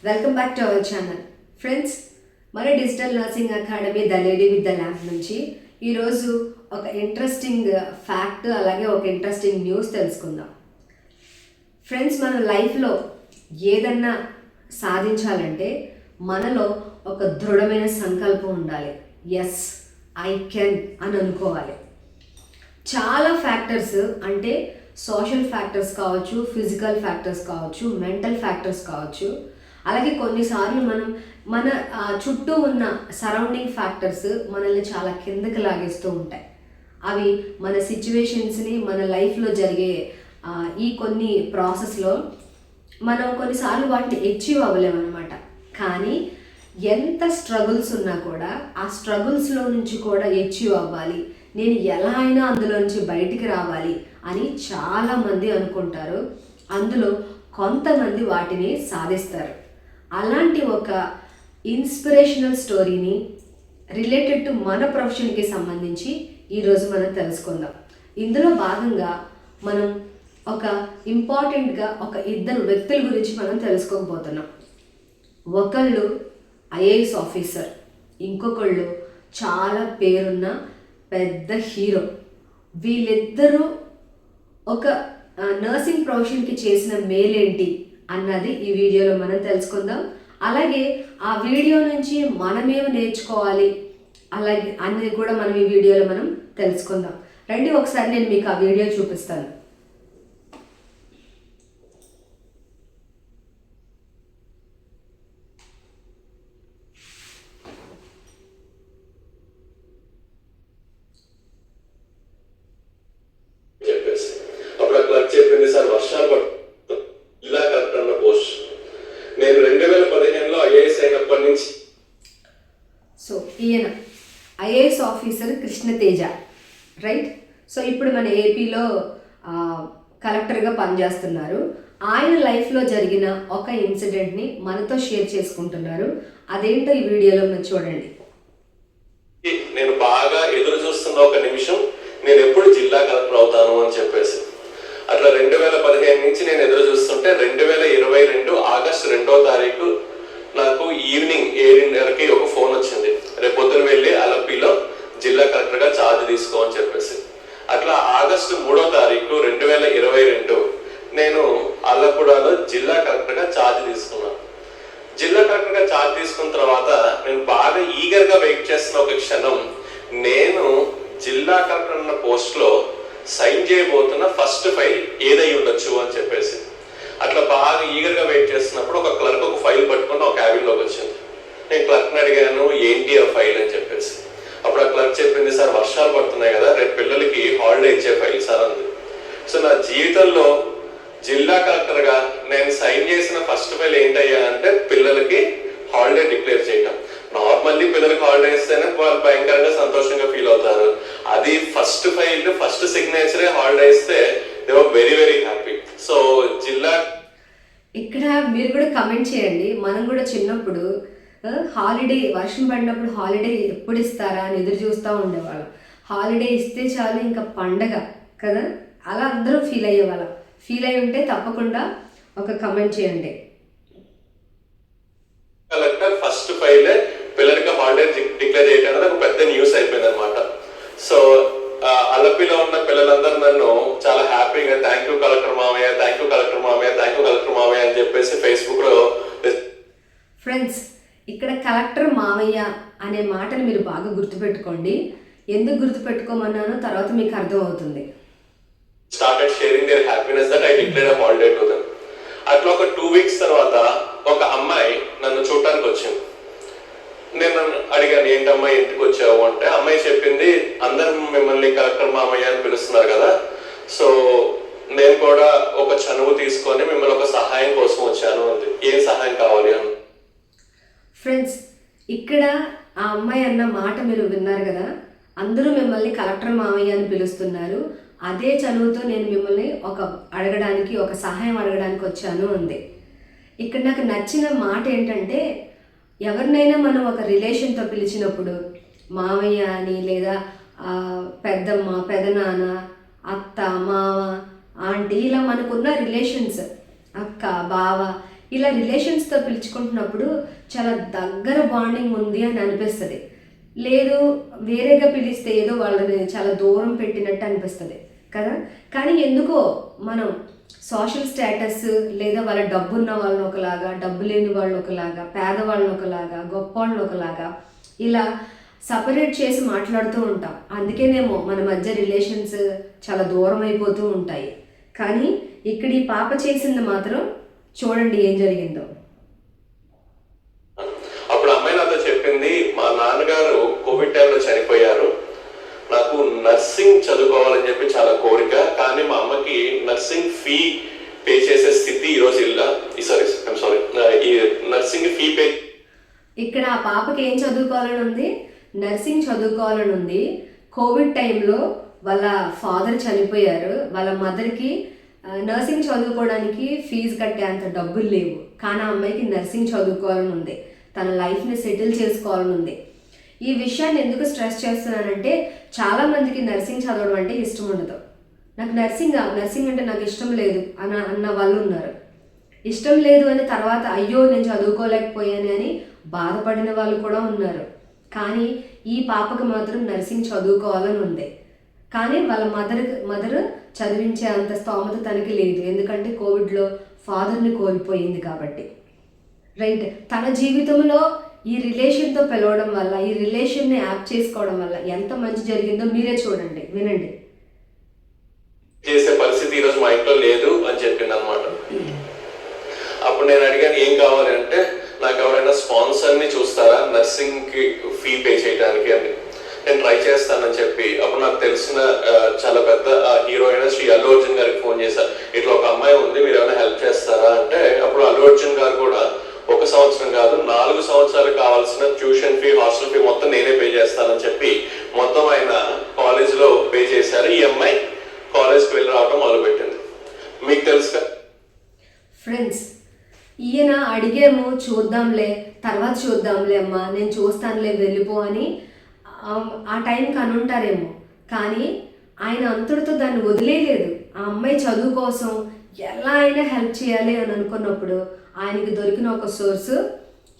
Welcome back to our channel. Friends, మన digital nursing academy the lady with the lamp నుంచి ఈరోజు ఒక interesting fact అలాగే ఒక ఇంట్రెస్టింగ్ న్యూస్ తెలుసుకుందాం. ఫ్రెండ్స్, మన లైఫ్లో ఏదన్నా సాధించాలంటే మనలో ఒక దృఢమైన సంకల్పం ఉండాలి. ఎస్, ఐ కెన్ అని అనుకోవాలి. చాలా ఫ్యాక్టర్స్ అంటే సోషల్ ఫ్యాక్టర్స్ కావచ్చు, ఫిజికల్ ఫ్యాక్టర్స్ కావచ్చు, మెంటల్ ఫ్యాక్టర్స్ కావచ్చు, అలాగే కొన్నిసార్లు మన చుట్టూ ఉన్న సరౌండింగ్ ఫ్యాక్టర్స్ మనల్ని చాలా కిందకి లాగేస్తూ ఉంటాయి. అవి మన సిచ్యువేషన్స్ని మన లైఫ్లో జరిగే ఈ కొన్ని ప్రాసెస్లో మనం కొన్నిసార్లు వాటిని అచీవ్ అవ్వలేమన్నమాట. కానీ ఎంత స్ట్రగుల్స్ ఉన్నా కూడా ఆ స్ట్రగుల్స్లో నుంచి కూడా అచీవ్ అవ్వాలి, నేను ఎలా అయినా అందులో నుంచి బయటికి రావాలి అని చాలామంది అనుకుంటారు. అందులో కొంతమంది వాటిని సాధిస్తారు. అలాంటి ఒక ఇన్స్పిరేషనల్ స్టోరీని రిలేటెడ్ టు మన ప్రొఫెషన్కి సంబంధించి ఈరోజు మనం తెలుసుకుందాం. ఇందులో భాగంగా మనం ఒక ఇంపార్టెంట్గా ఒక ఇద్దరు వ్యక్తుల గురించి మనం తెలుసుకోకపోతున్నాం. ఒకళ్ళు ఐఏఎస్ ఆఫీసర్, ఇంకొకళ్ళు చాలా పేరున్న పెద్ద హీరో. వీళ్ళిద్దరూ ఒక నర్సింగ్ ప్రొఫెషన్కి చేసిన మేలేంటి అన్నది ఈ వీడియోలో మనం తెలుసుకుందాం. అలాగే ఆ వీడియో నుంచి మనమేమి నేర్చుకోవాలి అలాగే అన్నది కూడా మనం ఈ వీడియోలో మనం తెలుసుకుందాం. రండి, ఒకసారి నేను మీకు ఆ వీడియో చూపిస్తాను. చెప్పింది సార్, వర్షాలు జిల్లా కలెక్టర్ అన్న పోస్ట్. నేను 2015లో ఐఏఎస్ అయినప్పటి నుంచి. సో ఈయన IAS officer Krishna Teja, right? So ఇప్పుడు మన ఏపీలో కలెక్టర్గా పనిచేస్తున్నారు. ఆయన లైఫ్లో జరిగిన ఒక ఇన్సిడెంట్ని మనతో షేర్ చేసుకుంటున్నారు. అదేంటో ఈ వీడియోలో మీరు చూడండి. నేను బాగా ఎదురు చూస్తున్న ఒక నిమిషం, నేను ఎప్పుడు జిల్లా కలెక్టర్ అవుతాను అని చెప్పేసి. అట్లా 2015 నుంచి నేను ఎదురు చూస్తుంటే 2022 ఆగస్టు 2వ తారీఖు నాకు ఈవినింగ్ 7:30కి ఒక ఫోన్ వచ్చింది. రేపు పొద్దున వెళ్ళి అలపిలో జిల్లా కలెక్టర్గా ఛార్జ్ తీసుకో అని చెప్పేసి. అట్లా ఆగస్టు 3వ తారీఖు 2022 నేను అల్లపూడలో జిల్లా కలెక్టర్గా ఛార్జ్ తీసుకున్నాను. జిల్లా కలెక్టర్గా ఛార్జ్ తీసుకున్న తర్వాత నేను బాగా ఈగర్గా వెయిట్ చేస్తున్న ఒక క్షణం, నేను జిల్లా కలెక్టర్ అన్న పోస్ట్లో సైన్ చేయబోతున్న ఫస్ట్ ఫైల్ ఏదై ఉండొచ్చు అని చెప్పేసి. అట్లా బాగా ఈగర్గా వెయిట్ చేస్తున్నప్పుడు ఒక క్లర్క్ ఒక ఫైల్ పట్టుకుని ఒక క్యాబిన్లోకి వచ్చింది. నేను క్లర్క్ని అడిగాను, ఏంటి ఆ ఫైల్ అని చెప్పేసి. అప్పుడు ఆ క్లర్క్ చెప్పింది, సార్ వర్షాలు పడుతున్నాయి కదా, రేపు పిల్లలకి హాలిడే ఇచ్చే ఫైల్ సార్ అంది. సో నా జీవితంలో జిల్లా కలెక్టర్గా నేను సైన్ చేసిన ఫస్ట్ ఫైల్ ఏంటయ్యా అంటే పిల్లలకి హాలిడే డిక్లేర్ చేయటం. నార్మల్లీ పిల్లలకి హాలిడే ఇస్తేనే వాళ్ళు భయంకరంగా సంతోషంగా ఫీల్ అవుతారు. అది ఫస్ట్ ఫైల్, ఫస్ట్ సిగ్నేచరే హాలిడే ఇస్తే they were very very happy. So జిల్లా ఇక్కడ మీరు కూడా కమెంట్ చేయండి. మనం కూడా చిన్నప్పుడు హాలిడే, వర్షం పడినప్పుడు హాలిడే ఎప్పుడు ఇస్తారా అని ఎదురు చూస్తూ ఉండేవాళ్ళం. హాలిడే ఇస్తే చాలు ఇంకా పండగ కదా, అలా అందరూ ఫీల్ అయ్యేవాళ్ళం. ఫీల్ అయి ఉంటే తప్పకుండా ఒక కమెంట్ చేయండి. కలెక్టర్ ఫస్ట్ ఫైల్ పిల్లలకి హాలిడే డిక్లేర్ చేయడం అనేది ఒక పెద్ద న్యూస్ అయిపోయింది అనమాట. సో అలపిలో ఉన్న పిల్లలందరూ నన్ను చాలా హ్యాపీగా థ్యాంక్ యూ కలెక్టర్ మామయ్య, థ్యాంక్ యూ కలెక్టర్ మామయ్య, థ్యాంక్ యూ కలెక్టర్ మామయ్య అని చెప్పేసి ఫేస్బుక్లో. ఫ్రెండ్స్, ఇక్కడ కలెక్టర్ మామయ్య అనే మాటను మీరు బాగా గుర్తుపెట్టుకోండి. ఎందుకు గుర్తుపెట్టుకోమన్నానో తర్వాత మీకు అర్థం అవుతుంది. Started sharing their happiness that I declared a holiday to them. అట్లా ఒక 2 weeks తర్వాత ఒక అమ్మాయి నన్ను చూడటానికి వచ్చింది. నేను అడిగాను, ఏంటమ్మాయి ఇంటికి వచ్చావు అంటే అమ్మాయి చెప్పింది, అందరూ మిమ్మల్ని కలెక్టర్ మామయ్య అని పిలుస్తున్నారు కదా, సో నేను కూడా ఒక చనువు తీసుకొని మిమ్మల్ని ఒక సహాయం కోసం వచ్చాను అంది. ఏం సహాయం కావాలి అని. ఫ్రెండ్స్, ఇక్కడ ఆ అమ్మాయి అన్న మాట మీరు విన్నారు కదా, అందరూ మిమ్మల్ని కలెక్టర్ మామయ్య అని పిలుస్తున్నారు, అదే చనువుతో నేను మిమ్మల్ని ఒక సహాయం అడగడానికి వచ్చాను అంది. ఇక్కడ నాకు నచ్చిన మాట ఏంటంటే, ఎవరినైనా మనం ఒక రిలేషన్తో పిలిచినప్పుడు మామయ్య అని, లేదా పెద్దమ్మ, పెదనాన్న, అత్త, మామ, ఆంటీ, ఇలా మనకున్న రిలేషన్స్, అక్క, బావ, ఇలా రిలేషన్స్తో పిలుచుకుంటున్నప్పుడు చాలా దగ్గర బాండింగ్ ఉంది అని అనిపిస్తుంది. లేదు వేరేగా పిలిస్తే ఏదో వాళ్ళని చాలా దూరం పెట్టినట్టు అనిపిస్తుంది కదా. కానీ ఎందుకో మనం సోషల్ స్టేటస్ లేదా వాళ్ళ డబ్బు ఉన్న వాళ్ళని ఒకలాగా, డబ్బు లేని వాళ్ళని ఒకలాగా, పేదవాళ్ళని ఒకలాగా, గొప్ప వాళ్ళని ఒకలాగా ఇలా సపరేట్ చేసి మాట్లాడుతూ ఉంటాం. అందుకేనేమో మన మధ్య రిలేషన్స్ చాలా దూరం అయిపోతూ ఉంటాయి. కానీ ఇక్కడ ఈ పాప చేసింది మాత్రం చూడండి ఏం జరిగిందో. అప్పుడు అమ్మాయి నాతో చెప్పింది, మా నాన్నగారు కోవిడ్ టైంలో చనిపోయారు, నాకు నర్సింగ్ చదువుకోవాలని చెప్పి చాలా కోరిక, కానీ మా అమ్మకి నర్సింగ్ ఫీ పే చేసే స్థితి ఈరోజు ఈ నర్సింగ్ ఫీ పే. ఇక్కడ ఆ పాపకి ఏం చదువుకోవాలని ఉంది? నర్సింగ్ చదువుకోవాలని ఉంది. కోవిడ్ టైంలో వాళ్ళ ఫాదర్ చనిపోయారు, వాళ్ళ మదర్కి నర్సింగ్ చదువుకోవడానికి ఫీజు కట్టే అంత డబ్బులు లేవు. కానీ ఆ అమ్మాయికి నర్సింగ్ చదువుకోవాలని ఉంది, తన లైఫ్ని సెటిల్ చేసుకోవాలని ఉంది. ఈ విషయాన్ని ఎందుకు స్ట్రెస్ చేస్తున్నానంటే చాలామందికి నర్సింగ్ చదవడం అంటే ఇష్టం ఉండదు. నాకు నర్సింగ్ అంటే నాకు ఇష్టం లేదు అన్న వాళ్ళు ఉన్నారు. ఇష్టం లేదు అని తర్వాత అయ్యో నేను చదువుకోలేకపోయాను అని బాధపడిన వాళ్ళు కూడా ఉన్నారు. కానీ ఈ పాపకు మాత్రం నర్సింగ్ చదువుకోవాలని ఉంది. కానీ వాళ్ళ మదర్ చదివించే అంత స్తోమత తనకి లేదు, ఎందుకంటే కోవిడ్లో ఫాదర్ని కోల్పోయింది కాబట్టి. రైట్, తన జీవితంలో ఈ రిలేషన్తో పిలవడం వల్ల, ఈ రిలేషన్ని యాప్ చేసుకోవడం వల్ల ఎంత మంచి జరిగిందో మీరే చూడండి, వినండి. చేసే పరిస్థితి ఈరోజు మా ఇంట్లో లేదు అని చెప్పింది అనమాట. అప్పుడు నేను అడిగాను ఏం కావాలి అంటే, నాకు ఎవరైనా స్పాన్సర్ని చూస్తారా నర్సింగ్కి ఫీ పే చేయడానికి అని. నేను ట్రై చేస్తానని చెప్పి అప్పుడు నాకు తెలిసిన చాలా పెద్ద హీరో అయిన శ్రీ అల్లు అర్జున్ గారికి ఫోన్ చేశారు. ఇట్లా ఒక అమ్మాయి ఉంది, మీరు ఏమైనా హెల్ప్ చేస్తారా అంటే, అప్పుడు అల్లు అర్జున్ గారు కూడా 1 సంవత్సరం కాదు 4 సంవత్సరాలు కావాల్సిన ట్యూషన్ ఫీ, హాస్టల్ ఫీ మొత్తం నేనే పే చేస్తానని చెప్పి మొత్తం ఆయన కాలేజ్లో పే చేశారు. ఈ అమ్మాయి కాలేజ్కి వెళ్ళి రావడం మొదలుపెట్టింది. మీకు తెలుసు ఫ్రెండ్స్, ఈయన అడిగేమో తర్వాత చూద్దాంలే అమ్మా, నేను చూస్తానులే వెళ్ళిపో అని ఆ టైంకి అనుంటారేమో. కానీ ఆయన అంతటితో దాన్ని వదిలేయలేదు. ఆ అమ్మాయి చదువు కోసం ఎలా అయినా హెల్ప్ చేయాలి అని అనుకున్నప్పుడు ఆయనకి దొరికిన ఒక సోర్సు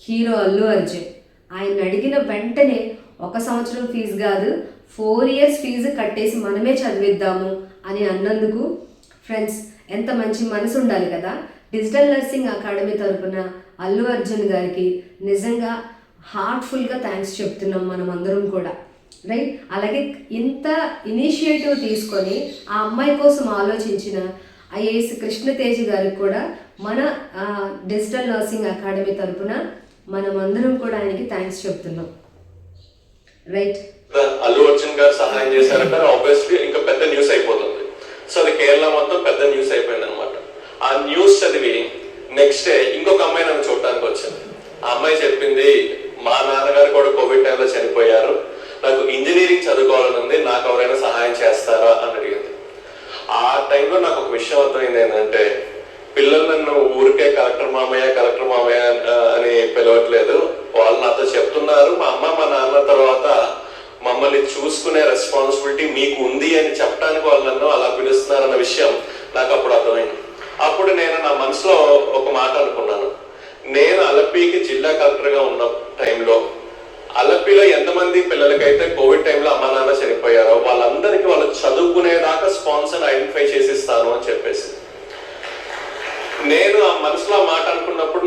హీరో అల్లు అర్జున్. ఆయన అడిగిన వెంటనే 1 సంవత్సరం ఫీజు కాదు 4 years ఫీజు కట్టేసి మనమే చదివిద్దాము అని అన్నందుకు ఫ్రెండ్స్ ఎంత మంచి మనసు ఉండాలి కదా. డిజిటల్ నర్సింగ్ అకాడమీ తరపున అల్లు అర్జున్ గారికి నిజంగా హార్ట్ఫుల్గా థ్యాంక్స్ చెప్తున్నాం మనం అందరం కూడా. రైట్, అలాగే ఇంత ఇనిషియేటివ్ తీసుకొని ఆ అమ్మాయి కోసం ఆలోచించిన ఐఏఎస్ కృష్ణతేజ్ గారికి కూడా మన డిజిటల్ నర్సింగ్ అకాడమీ తరపున మనం అందరం కూడా ఆయనకి థ్యాంక్స్ చెప్తున్నాం. రైట్, అల్లు అర్జున్ గారు సహాయం చేశారంటే ఆబ్వియస్లీ ఇంకా పెద్ద న్యూస్ అయిపోతుంది. సో అది కేరళ మొత్తం పెద్ద న్యూస్ అయిపోయింది అనమాట. ఆ న్యూస్ చదివి నెక్స్ట్ డే ఇంకొక అమ్మాయి నన్ను చూడటానికి వచ్చింది. ఆ అమ్మాయి చెప్పింది, మా నాన్నగారు కూడా కోవిడ్ టైంలో చనిపోయారు, నాకు ఇంజనీరింగ్ చదువుకోవాలని ఉంది, నాకు ఎవరైనా సహాయం చేస్తారా అని అడిగింది. ఆ టైంలో నాకు ఒక విషయం అర్థమైంది ఏంటంటే, పిల్లలు నన్ను ఊరికే కలెక్టర్ మామయ్య అని పిలవట్లేదు, వాళ్ళు నాతో చెప్తున్నారు మా అమ్మ మా నాన్న తర్వాత మమ్మల్ని చూసుకునే రెస్పాన్సిబిలిటీ మీకు ఉంది అని చెప్పడానికి వాళ్ళు నన్ను అలా పిలుస్తున్నారు అన్న విషయం నాకు అప్పుడు అర్థమైంది. అప్పుడు నేను నా మనసులో ఒక మాట అనుకున్నాను, నేను అలపీకి జిల్లా కలెక్టర్గా ఉన్న టైంలో అలపీలో ఎంతమంది పిల్లలకైతే కోవిడ్ టైంలో అమ్మ నాన్న చనిపోయారో వాళ్ళందరికీ వాళ్ళు చదువుకునేదాకా స్పాన్సర్ ఐడెంటిఫై చేసి ఇస్తాను అని చెప్పేసి నేను ఆ మనసులో మాట అనుకున్నప్పుడు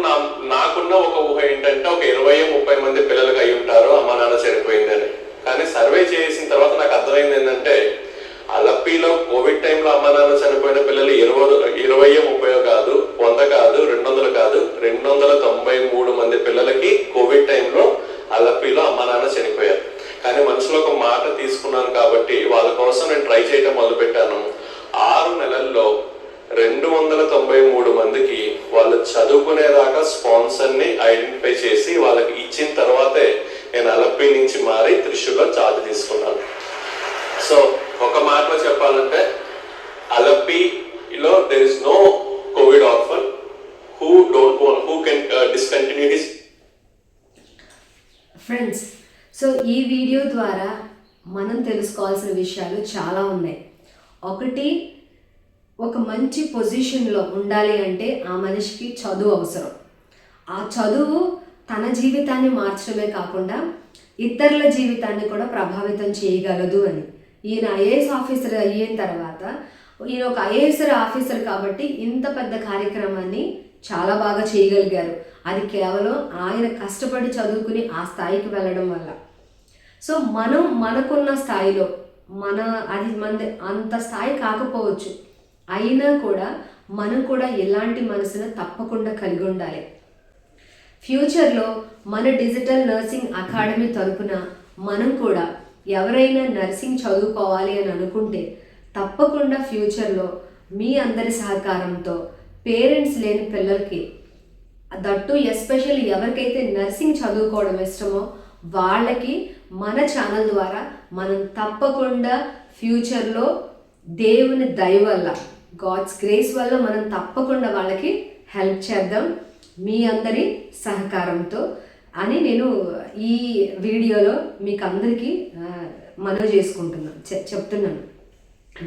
నాకున్న ఒక ఊహ ఏంటంటే, ఒక 20-30 మంది పిల్లలకి అయి ఉంటారు అమ్మ నాన్న చనిపోయిందని. కానీ సర్వే చేసిన తర్వాత నాకు అర్థమైంది ఏంటంటే, అలపీలో కోవిడ్ టైంలో అమ్మ నాన్న చనిపోయిన పిల్లలు 20-30 కాదు, 100 కాదు, 200 కాదు, 293 మంది పిల్లలకి కోవిడ్ టైంలో అలపీలో అమ్మ నాన్న చనిపోయారు. కానీ మనసులో ఒక మాట తీసుకున్నాను కాబట్టి వాళ్ళ కోసం నేను ట్రై చేయడం మొదలుపెట్టాను. 6 నెలల్లో 293 మందికి వాళ్ళు చదువుకునేదాకా స్పాన్సర్ని ఐడెంటిఫై చేసి వాళ్ళకి ఇచ్చిన తర్వాతే నేను అలపీ నుంచి మారి త్రిశూర్లో చార్జ్ తీసుకున్నాను. సో ఒక మాటలో చెప్పాలంటే, అలపీలో there is no COVID orphan who can discontinue his. Friends, so ఈ వీడియో ద్వారా మనం తెలుసుకోవాల్సిన విషయాలు చాలా ఉన్నాయి. ఒకటి, ఒక మంచి పొజిషన్లో ఉండాలి అంటే ఆ మనిషికి చదువు అవసరం. ఆ చదువు తన జీవితాన్ని మార్చడమే కాకుండా ఇతరుల జీవితాన్ని కూడా ప్రభావితం చేయగలదు అని. ఈయన ఐఏఎస్ ఆఫీసర్ అయిన తర్వాత ఈయన ఒక ఐఏఎస్ ఆఫీసర్ కాబట్టి ఇంత పెద్ద కార్యక్రమాన్ని చాలా బాగా చేయగలిగారు. అది కేవలం ఆయన కష్టపడి చదువుకుని ఆ స్థాయికి వెళ్ళడం వల్ల. సో మనం మనకున్న స్థాయిలో అది మన అంత స్థాయి కాకపోవచ్చు, అయినా కూడా మనం కూడా ఇలాంటి మనసును తప్పకుండా కలిగి ఉండాలి. ఫ్యూచర్లో మన డిజిటల్ నర్సింగ్ అకాడమీ తరపున మనం కూడా ఎవరైనా నర్సింగ్ చదువుకోవాలి అని అనుకుంటే తప్పకుండా ఫ్యూచర్లో మీ అందరి సహకారంతో పేరెంట్స్ లేని పిల్లలకి, దట్టు ఎస్పెషల్లీ ఎవరికైతే నర్సింగ్ చదువుకోవడం ఇష్టమో వాళ్ళకి మన ఛానల్ ద్వారా మనం తప్పకుండా ఫ్యూచర్లో దేవుని దయ వల్ల, గాడ్స్ గ్రేస్ వల్ల మనం తప్పకుండా వాళ్ళకి హెల్ప్ చేద్దాం మీ అందరి సహకారంతో అని నేను ఈ వీడియోలో మీకు అందరికీ మనవి చేసుకుంటున్నాను, చెప్తున్నాను.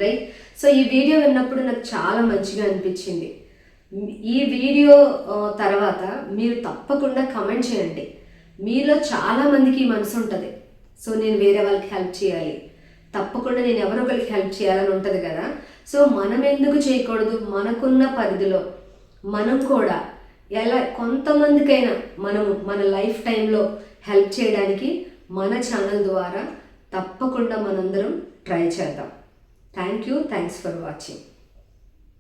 రైట్. సో ఈ వీడియో విన్నప్పుడు నాకు చాలా మంచిగా అనిపించింది. ఈ వీడియో తర్వాత మీరు తప్పకుండా కమెంట్ చేయండి. మీలో చాలామందికి ఈ మనసు ఉంటుంది, సో నేను వేరే వాళ్ళకి హెల్ప్ చేయాలి, తప్పకుండా నేను ఎవరో ఒకరికి హెల్ప్ చేయాలని ఉంటుంది కదా. సో మనం ఎందుకు చేయకూడదు? మనకున్న పరిధిలో మనం కూడా ఎలా కొంతమందికైనా మన లైఫ్ టైంలో హెల్ప్ చేయడానికి మన ఛానల్ ద్వారా తప్పకుండా మనందరం ట్రై చేద్దాం. Thanks for watching.